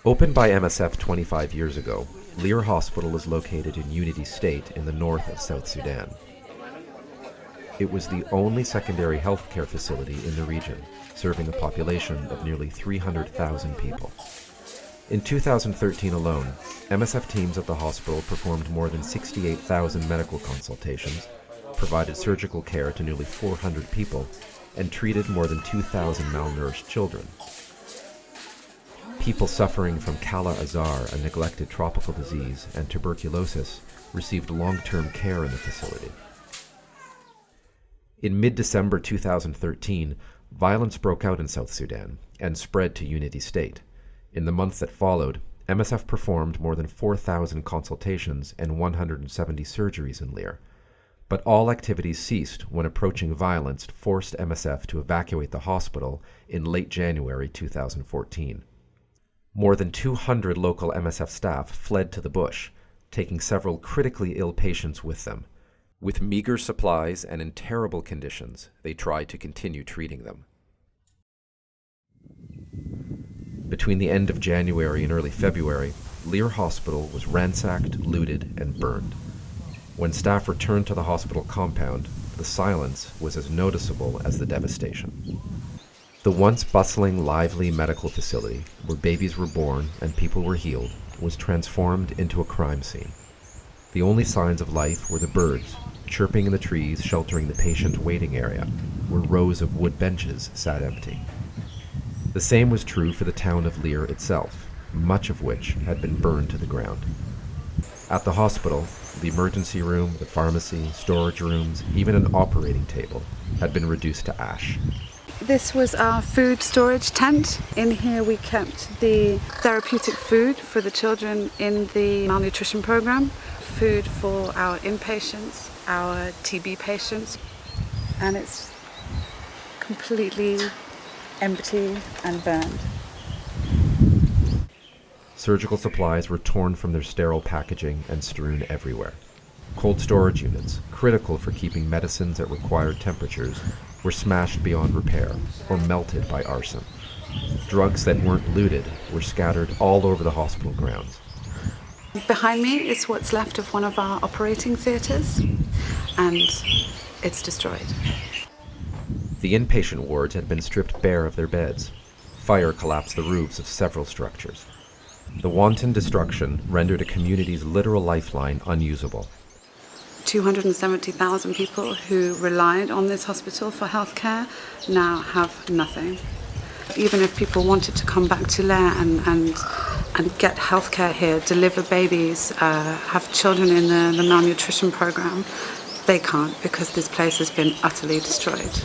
Opened by MSF 25 years ago, Leer Hospital is located in Unity State in the north of South Sudan. It was the only secondary healthcare facility in the region, serving a population of nearly 300,000 people. In 2013 alone, MSF teams at the hospital performed more than 68,000 medical consultations, provided surgical care to nearly 400 people, and treated more than 2,000 malnourished children. People suffering from Kala-Azar, a neglected tropical disease, and tuberculosis received long-term care in the facility. In mid-December 2013, violence broke out in South Sudan and spread to Unity State. In the months that followed, MSF performed more than 4,000 consultations and 170 surgeries in Leer. But all activities ceased when approaching violence forced MSF to evacuate the hospital in late January 2014. More than 200 local MSF staff fled to the bush, taking several critically ill patients with them. With meager supplies and in terrible conditions, they tried to continue treating them. Between the end of January and early February, Leer Hospital was ransacked, looted, and burned. When staff returned to the hospital compound, the silence was as noticeable as the devastation. The once bustling, lively medical facility, where babies were born and people were healed, was transformed into a crime scene. The only signs of life were the birds, chirping in the trees sheltering the patient waiting area, where rows of wood benches sat empty. The same was true for the town of Leer itself, much of which had been burned to the ground. At the hospital, the emergency room, the pharmacy, storage rooms, even an operating table had been reduced to ash. This was our food storage tent. In here we kept the therapeutic food for the children in the malnutrition program, food for our inpatients, our TB patients, and it's completely empty and burned. Surgical supplies were torn from their sterile packaging and strewn everywhere. Cold storage units, critical for keeping medicines at required temperatures, were smashed beyond repair or melted by arson. Drugs that weren't looted were scattered all over the hospital grounds. Behind me is what's left of one of our operating theatres, and it's destroyed. The inpatient wards had been stripped bare of their beds. Fire collapsed the roofs of several structures. The wanton destruction rendered a community's literal lifeline unusable. 270,000 people who relied on this hospital for healthcare now have nothing. Even if people wanted to come back to Leer and get healthcare here, deliver babies, have children in the malnutrition program, they can't because this place has been utterly destroyed.